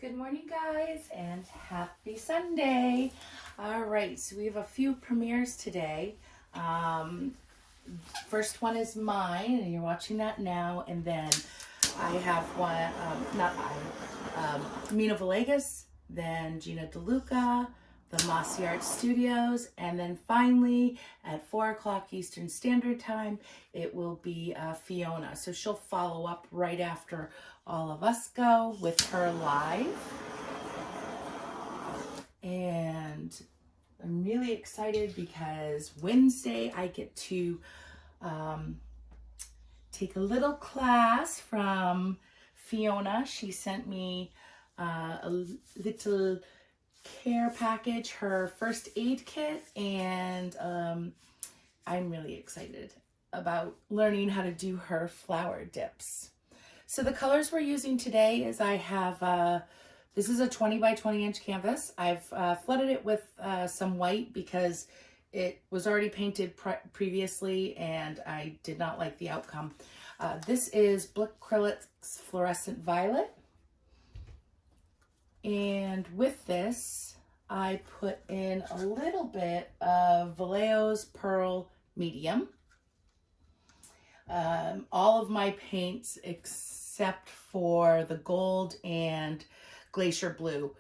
Good morning, guys, and happy Sunday. All right, so we have a few premieres today. First one is mine, and you're watching that now, and then I have one, Mina Villegas, then Gina DeLuca, the Mossy Art Studios, and then finally at 4 o'clock Eastern Standard Time, it will be Fiona. So she'll follow up right after all of us go with her live. And I'm really excited because Wednesday I get to take a little class from Fiona. She sent me a little care package, her first aid kit, and I'm really excited about learning how to do her flower dips. So the colors we're using today is I have, this is a 20 by 20 inch canvas. I've flooded it with some white because it was already painted previously and I did not like the outcome. This is Acrylic's Fluorescent Violet. And with this, I put in a little bit of Vallejo's Pearl Medium. All of my paints except for the gold and Glacier Blue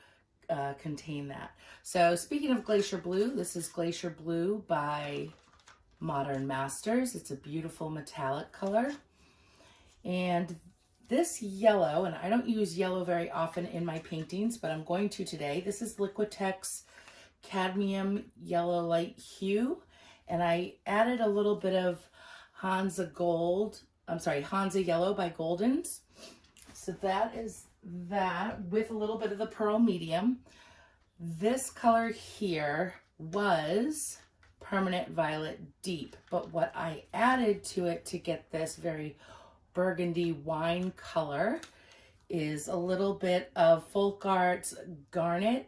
contain that. So speaking of Glacier Blue, this is Glacier Blue by Modern Masters. It's a beautiful metallic color. And this yellow, and I don't use yellow very often in my paintings, but I'm going to today. This is Liquitex Cadmium Yellow Light Hue. And I added a little bit of Hansa Yellow by Goldens. So that is that with a little bit of the Pearl Medium. This color here was Permanent Violet Deep, but what I added to it to get this very burgundy wine color is a little bit of Folk Arts Garnet,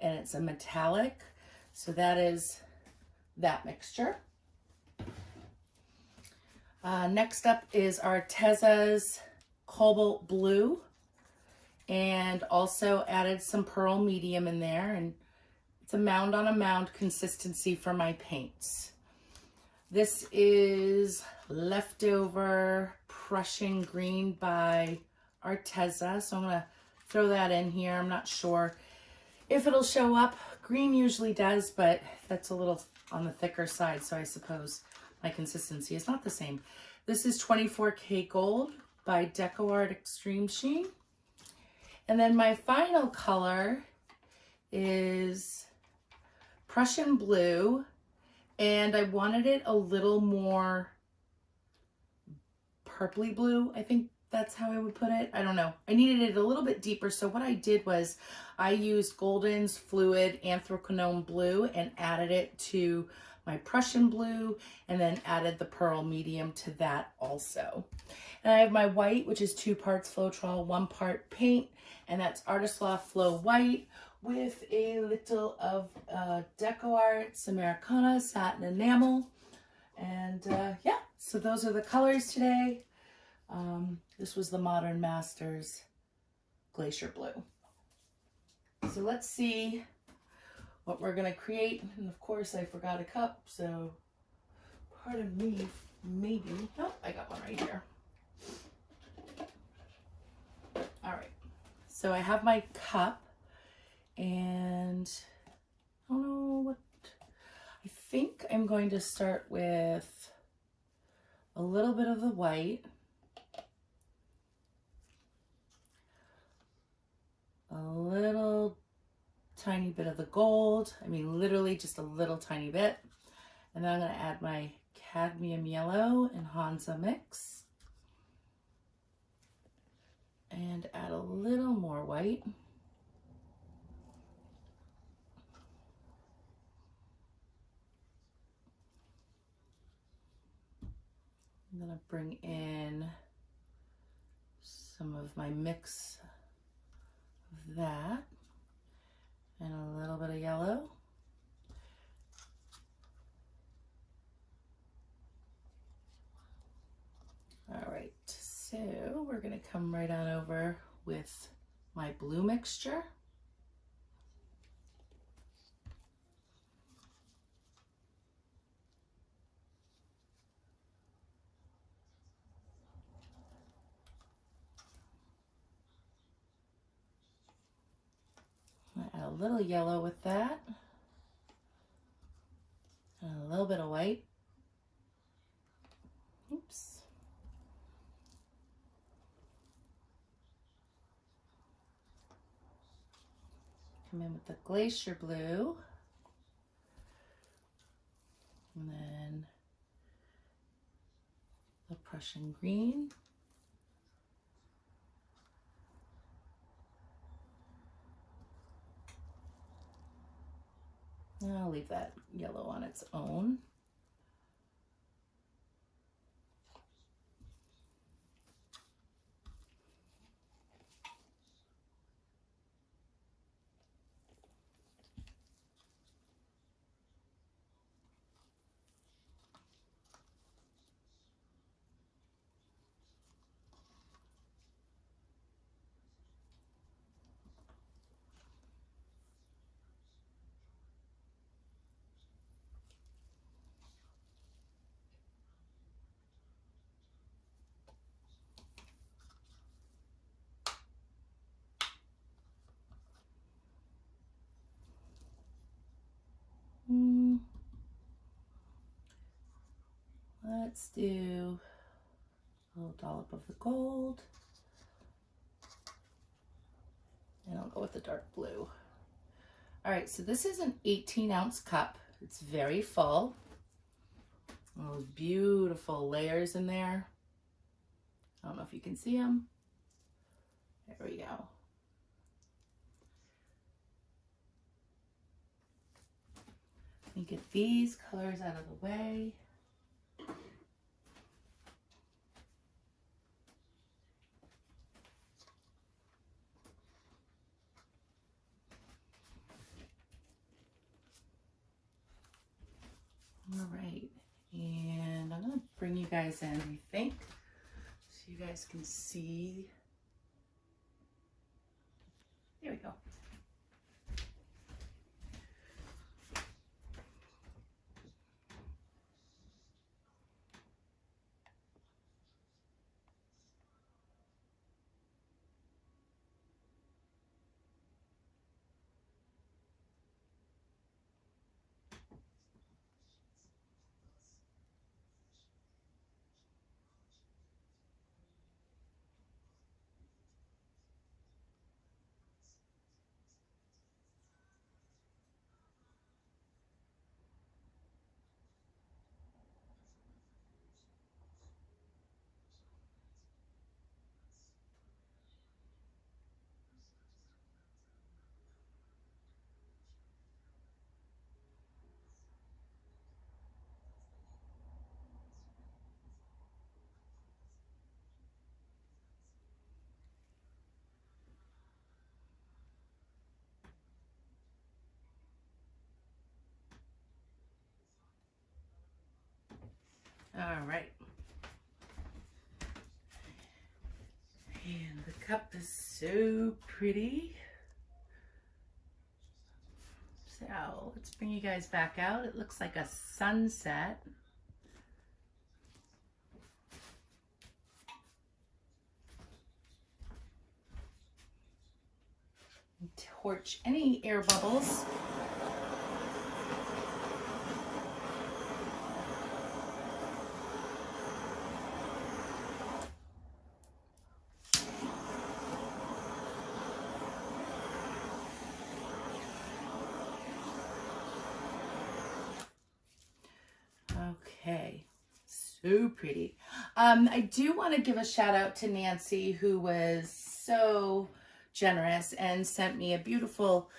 and it's a metallic. So that is that mixture. Next up is Arteza's Cobalt Blue, and also added some Pearl Medium in there, and it's a mound on a mound consistency for my paints. This is Leftover Prussian Green by Arteza, so I'm going to throw that in here. I'm not sure if it'll show up. Green usually does, but that's a little on the thicker side, so I suppose my consistency is not the same. This is 24K Gold by DecoArt Extreme Sheen. And then my final color is Prussian Blue, and I wanted it a little more purpley blue. I think that's how I would put it. I don't know. I needed it a little bit deeper, so what I did was I used Golden's Fluid Anthracnone Blue and added it to my Prussian Blue, and then added the Pearl Medium to that also. And I have my white, which is 2 parts Floetrol, 1 part paint, and that's Artist Flow White with a little of DecoArt's Americana Satin Enamel. And yeah, so those are the colors today. This was the Modern Masters Glacier Blue. So let's see what we're going to create. And of course I forgot a cup, so pardon me, maybe. Nope, I got one right here. All right, so I have my cup, and I don't know what, I think I'm going to start with a little bit of the white, a little tiny bit of the gold, I mean literally just a little tiny bit, and then I'm going to add my cadmium yellow and Hansa mix, and add a little more white. I'm going to bring in some of my mix of that, and a little bit of yellow. All right, so we're going to come right on over with my blue mixture. Add a little yellow with that. And a little bit of white. Oops. Come in with the glacier blue. And then the Prussian green. And I'll leave that yellow on its own. Let's do a little dollop of the gold. And I'll go with the dark blue. All right, so this is an 18-ounce cup. It's very full. Those beautiful layers in there. I don't know if you can see them. There we go. Let me get these colors out of the way. All right, and I'm gonna bring you guys in, I think, so you guys can see. There we go. All right. And the cup is so pretty. So let's bring you guys back out. It looks like a sunset. Torch any air bubbles. Okay, so pretty. I do want to give a shout out to Nancy, who was so generous and sent me a beautiful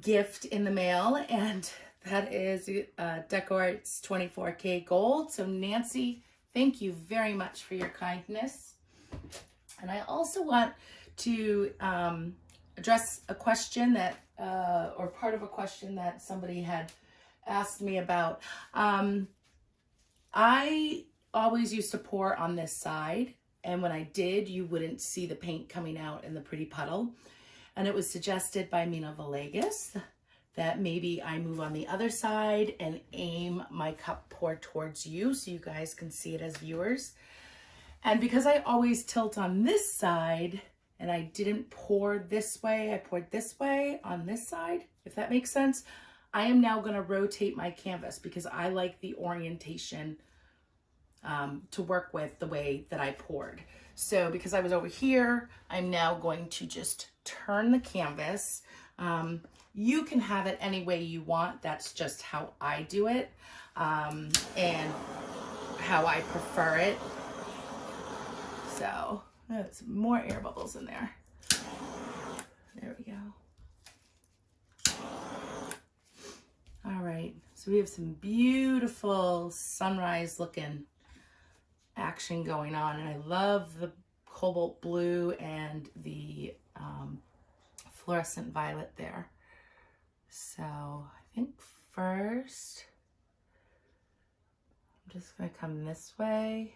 gift in the mail, and that is DecoArt's 24K gold. So Nancy, thank you very much for your kindness. And I also want to address a question that, or part of a question that somebody had asked me about. I always used to pour on this side, And when I did, you wouldn't see the paint coming out in the pretty puddle. And it was suggested by Mina Villegas that maybe I move on the other side and aim my cup pour towards you so you guys can see it as viewers. And because I always tilt on this side and I didn't pour this way, I poured this way on this side, if that makes sense. I am now going to rotate my canvas because I like the orientation to work with the way that I poured. So because I was over here, I'm now going to just turn the canvas. You can have it any way you want. That's just how I do it and how I prefer it. So there's more air bubbles in there. There we go. All right, so we have some beautiful sunrise looking action going on, and I love the cobalt blue and the fluorescent violet there. So I think first I'm just going to come this way.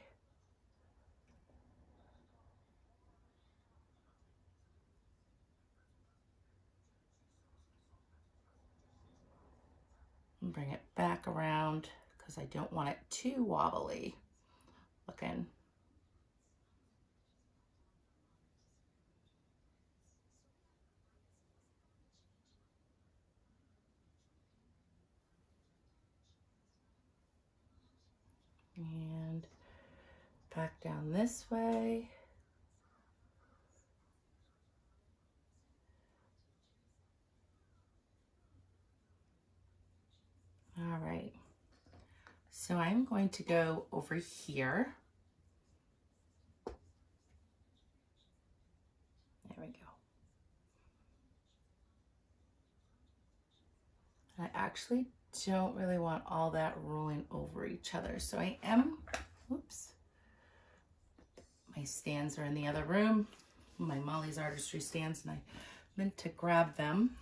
And bring it back around because I don't want it too wobbly looking. And back down this way. All right, so I'm going to go over here. There we go. I actually don't really want all that rolling over each other, so I am, whoops, my stands are in the other room, my Molly's Artistry stands, and I meant to grab them.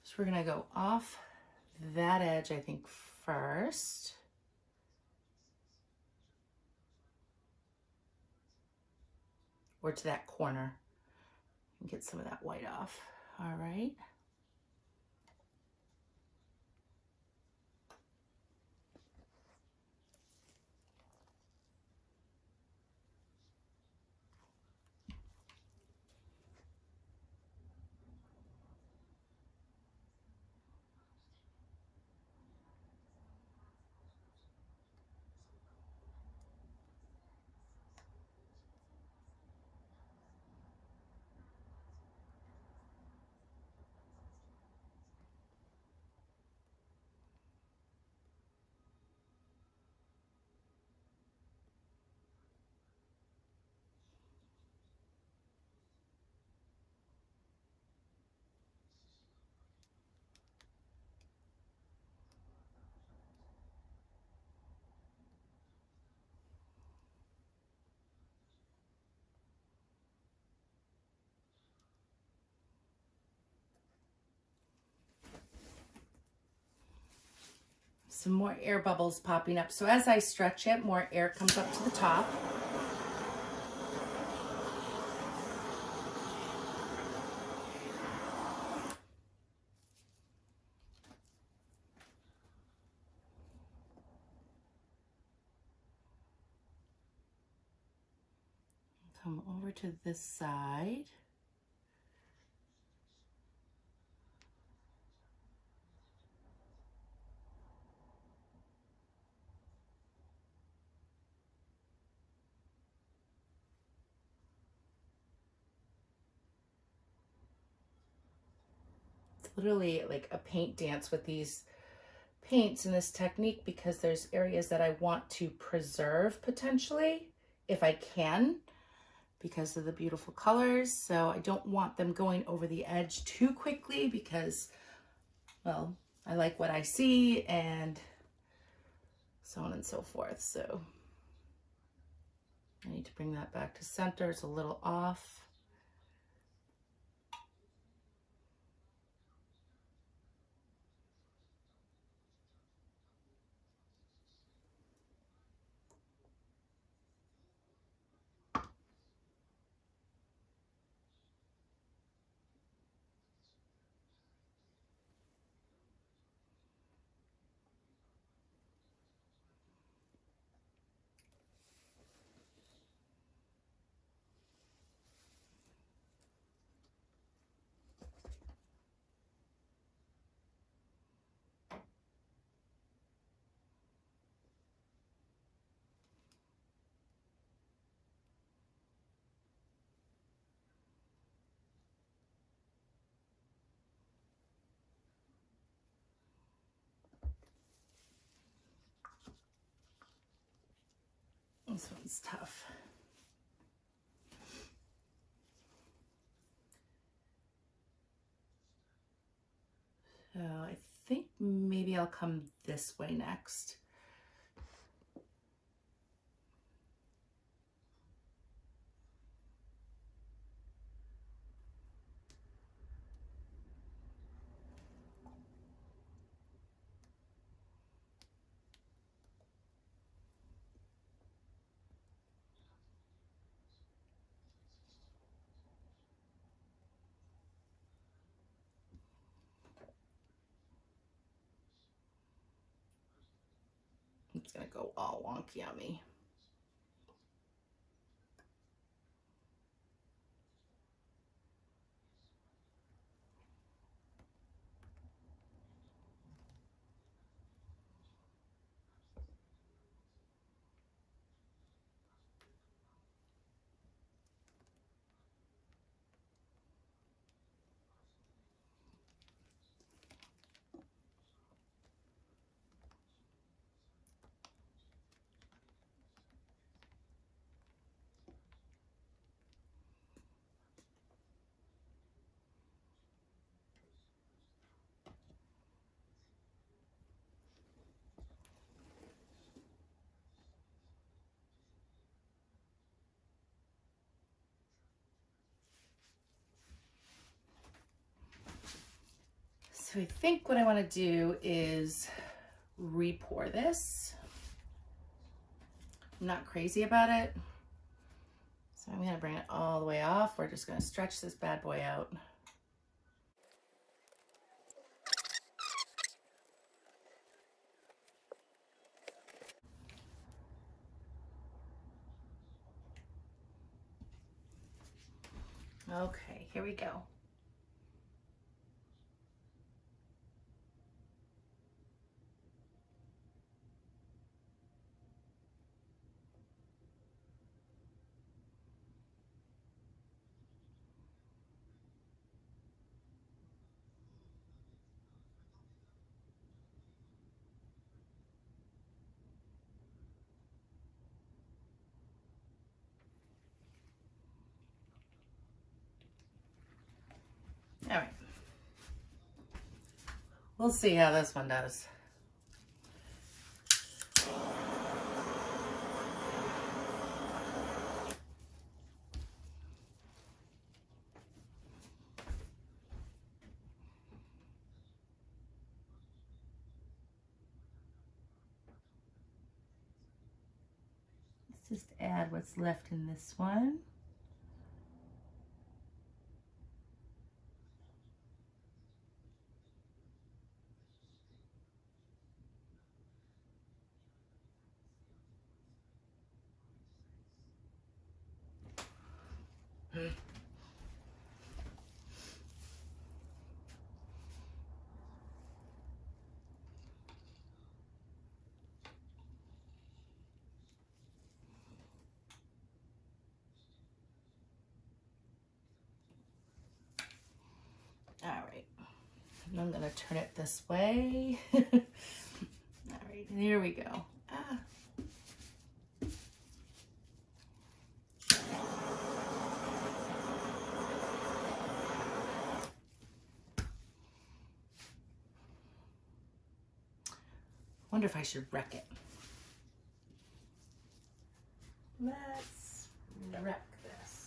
So we're gonna go off that edge, I think, first. Or to that corner and get some of that white off. All right. Some more air bubbles popping up. So as I stretch it, more air comes up to the top. Come over to this side. Literally like a paint dance with these paints in this technique because there's areas that I want to preserve potentially if I can because of the beautiful colors. So I don't want them going over the edge too quickly because, well, I like what I see and so on and so forth. So I need to bring that back to center. It's a little off. This one's tough. So I think maybe I'll come this way next. It's gonna go all wonky on me. So I think what I want to do is re-pour this. I'm not crazy about it. So I'm going to bring it all the way off. We're just going to stretch this bad boy out. Okay, here we go. All right. We'll see how this one does. Let's just add what's left in this one. All right, and I'm gonna turn it this way. All right, and here we go. Wonder if I should wreck it. Let's wreck this.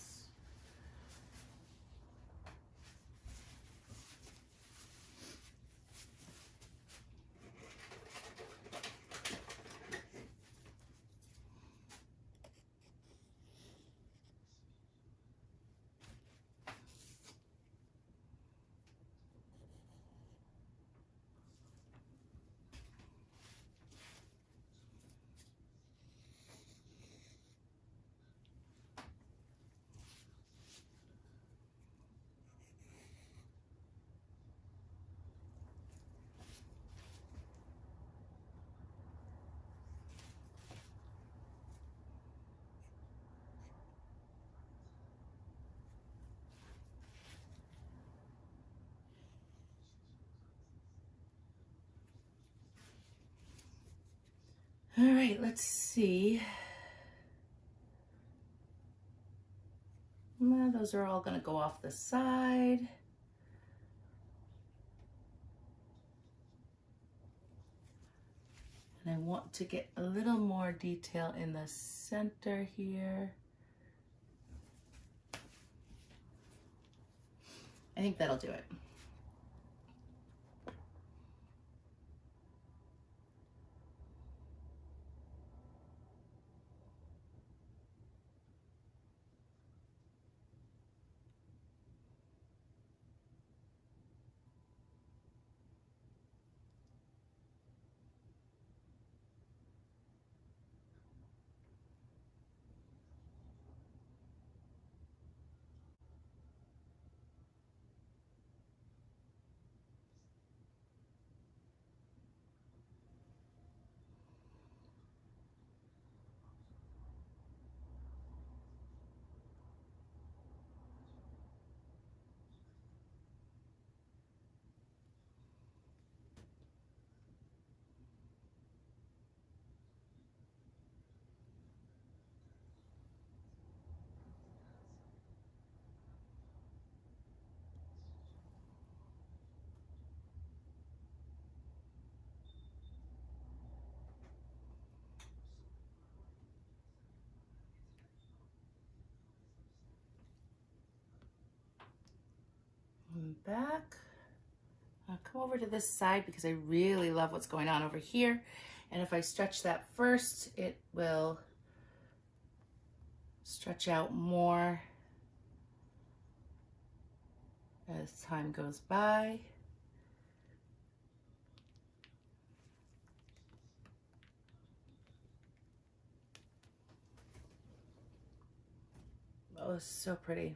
All right, let's see. Those are all going to go off the side. And I want to get a little more detail in the center here. I think that'll do it. And back. I'll come over to this side because I really love what's going on over here. And if I stretch that first, it will stretch out more as time goes by. Oh, it's so pretty.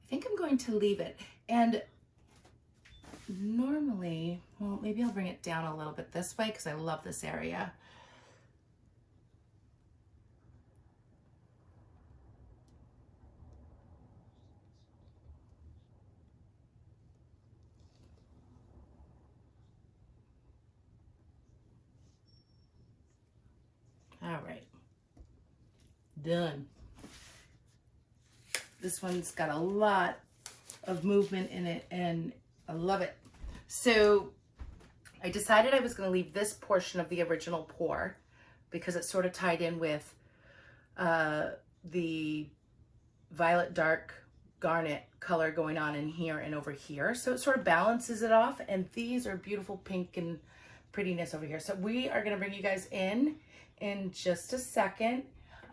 I think I'm going to leave it. And normally, well, maybe I'll bring it down a little bit this way because I love this area. All right, done. This one's got a lot of movement in it and I love it. So I decided I was going to leave this portion of the original pour because it sort of tied in with the violet dark garnet color going on in here and over here. So it sort of balances it off. And these are beautiful pink and prettiness over here. So we are going to bring you guys in just a second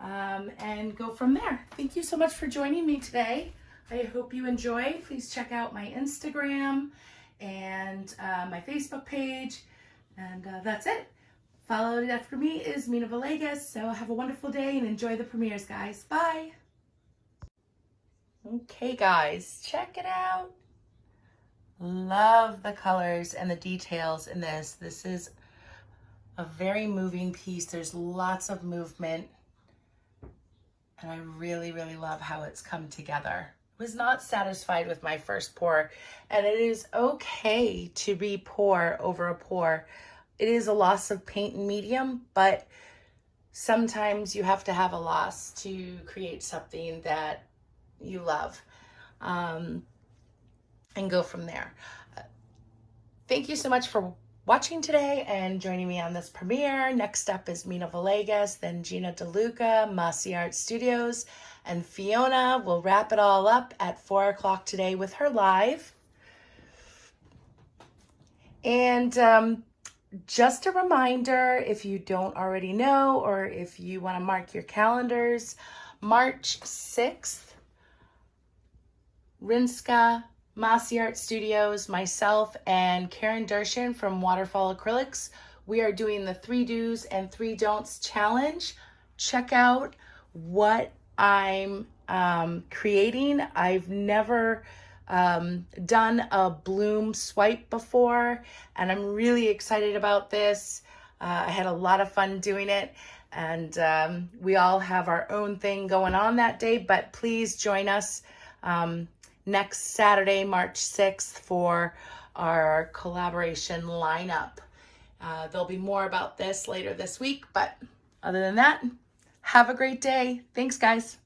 and go from there. Thank you so much for joining me today. I hope you enjoy. Please check out my Instagram and my Facebook page. And that's it. Followed after me is Mina Villegas. So have a wonderful day and enjoy the premieres, guys. Bye. Okay, guys, check it out. Love the colors and the details in this. This is a very moving piece. There's lots of movement. And I really, really love how it's come together. Was not satisfied with my first pour, and it is okay to be pour over a pour. It is a loss of paint and medium, but sometimes you have to have a loss to create something that you love, and go from there. Thank you so much for watching today and joining me on this premiere. Next up is Mina Villegas, then Gina DeLuca, Massey Art Studios, and Fiona will wrap it all up at 4 o'clock today with her live. And just a reminder, if you don't already know, or if you want to mark your calendars, March 6th, Rinska, Massey Art Studios, myself, and Karen Dershin from Waterfall Acrylics. We are doing the 3 Do's and 3 Don'ts challenge. Check out what I'm creating. I've never done a bloom swipe before, and I'm really excited about this. I had a lot of fun doing it, and we all have our own thing going on that day, but please join us next Saturday, March 6th for our collaboration lineup. There'll be more about this later this week, but other than that, have a great day. Thanks, guys.